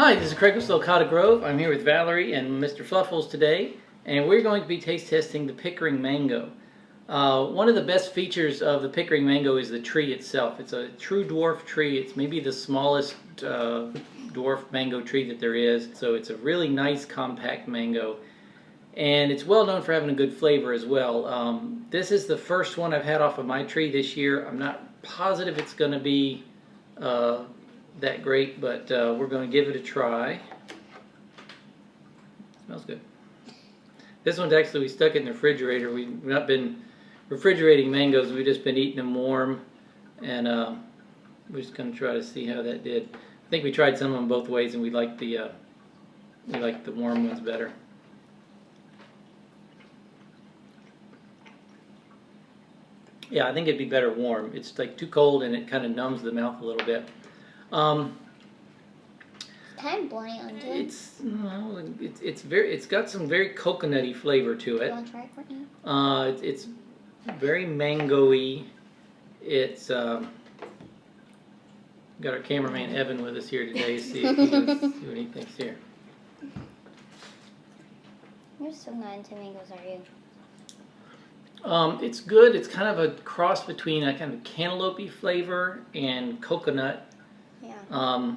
Hi, this is Craig of Sulcata Grove. I'm here with Valerie and Mr. Fluffles today, and we're going to be taste testing the Pickering Mango. One of the best features of the Pickering Mango is the tree itself. It's a true dwarf tree. It's maybe the smallest dwarf mango tree that there is, so it's a really nice compact mango. And it's well known for having a good flavor as well. This is the first one I've had off of my tree this year. I'm not positive it's going to be that great, but we're going to give it a try. Smells good. This one's actually, we stuck it in the refrigerator. We've not been refrigerating mangoes. We've just been eating them warm, and we're just going to try to see how that did. I think we tried some of them both ways, and we liked the warm ones better. Yeah, I think it'd be better warm. It's like too cold, and it kind of numbs the mouth a little bit. Kind of bland. It's got some very coconutty flavor to it. You want to try it right now? It's very mango-y. It's got our cameraman Evan with us here today. See what he thinks here. You're so not into mangoes, are you? It's good. It's kind of a cross between a kind of cantaloupe flavor and coconut. Yeah.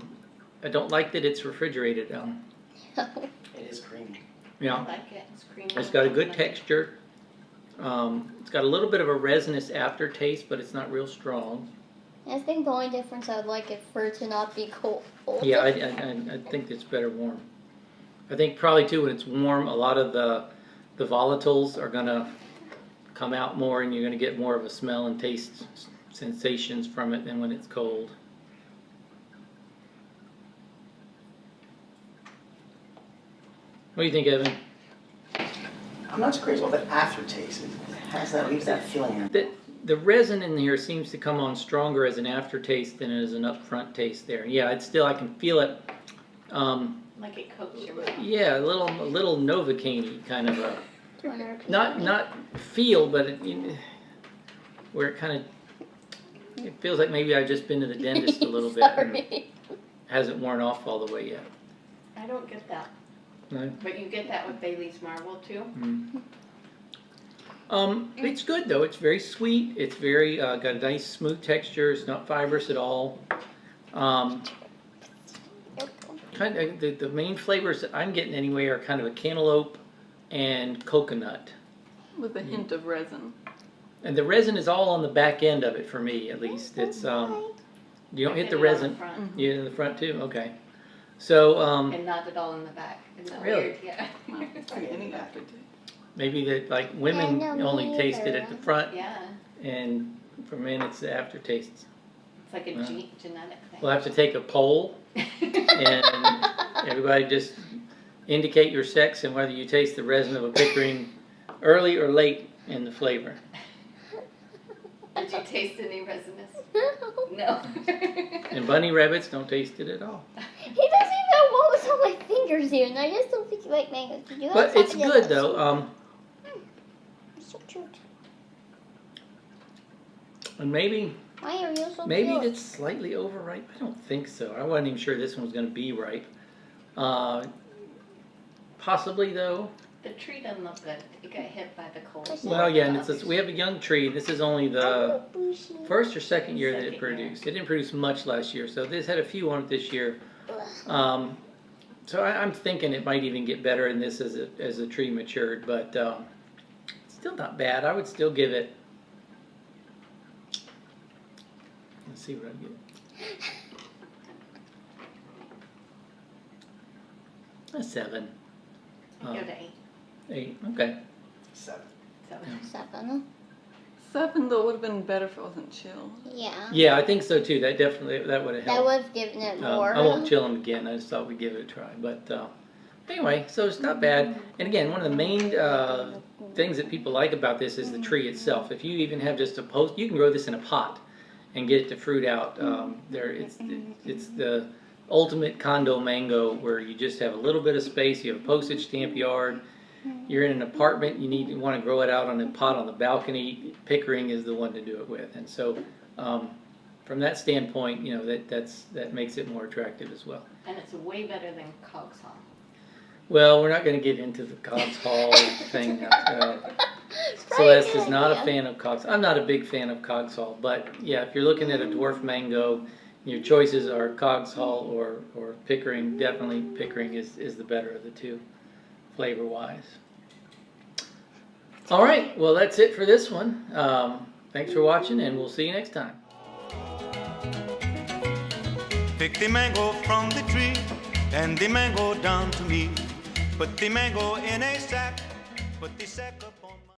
I don't like that it's refrigerated. It is creamy. Yeah. I like it. It's creamy. It's got a good texture. It's got a little bit of a resinous aftertaste, but it's not real strong. I think the only difference I'd like it for it to not be cold. Yeah, I think it's better warm. I think probably too when it's warm, a lot of the volatiles are gonna come out more, and you're gonna get more of a smell and taste sensations from it than when it's cold. What do you think, Evan? I'm not so crazy about the aftertaste. It has that, leaves that feeling. The resin in here seems to come on stronger as an aftertaste than as an upfront taste there. Yeah, it's still, I can feel it. Like it coats your mouth. Yeah, a little Novocaine kind of a, not feel, but where it kind of, it feels like maybe I've just been to the dentist a little bit and hasn't worn off all the way yet. I don't get that. No? But you get that with Bailey's Marble too? It's good though. It's very sweet. It's very got a nice smooth texture. It's not fibrous at all. Kind of the main flavors that I'm getting anyway are kind of a cantaloupe and coconut, with a hint of resin. and the resin is all on the back end of it for me at least. It's you don't hit the resin. You hit in the front too. Okay. So And not at all in the back. Isn't that Really? weird? Yeah. Any aftertaste. maybe that like women Yeah, no, only me taste it either. at the front, Yeah. and for men it's the aftertaste. It's like a Wow. genetic thing. We'll have to take a poll and everybody just indicate your sex and whether you taste the resin of a Pickering early or late in the flavor. Did you taste any resinous? No. And bunny rabbits don't taste it at all. He doesn't even know what was on my fingers here, and I just don't think you like mangoes. Did you But like it's something good else? though. It's so cute. And maybe Why are you so maybe cute? it's slightly overripe. I don't think so. I wasn't even sure this one was going to be ripe. Possibly though. The tree doesn't look good. It got hit by the cold. Well, yeah, and we have a young tree. This is only the first or second year that it Second year. produced. It didn't produce much last year, so this had a few on it this year. So I'm thinking it might even get better in this as the tree matured, but still not bad. I would still give it. Let's see what I get. A 7. I give it 8. 8. Okay. 7. 7. 7. 7 though would have been better if it wasn't chill. Yeah. Yeah, I think so too. That would have helped. That would have given it more. I won't chill them again. I just thought we'd give it a try. But anyway, so it's not bad. And again, one of the main things that people like about this is the tree itself. If you even have just a post, you can grow this in a pot and get it to fruit out. It's the ultimate condo mango where you just have a little bit of space. You have a postage stamp yard. You're in an apartment. You want to grow it out on a pot on the balcony. Pickering is the one to do it with. And so from that standpoint, you know, that makes it more attractive as well. And it's way better than Cog's Hall. Well, we're not going to get into the Cogs Hall thing now. Celeste is not a fan of Cogs. I'm not a big fan of Cogs Hall, but yeah, if you're looking at a dwarf mango, your choices are Cogs Hall or Pickering. Definitely Pickering is the better of the two, flavor-wise. All right, well that's it for this one. Thanks for watching, and we'll see you next time. Pick the mango from the tree, and the mango down to me. Put the mango in a sack, put the sack up.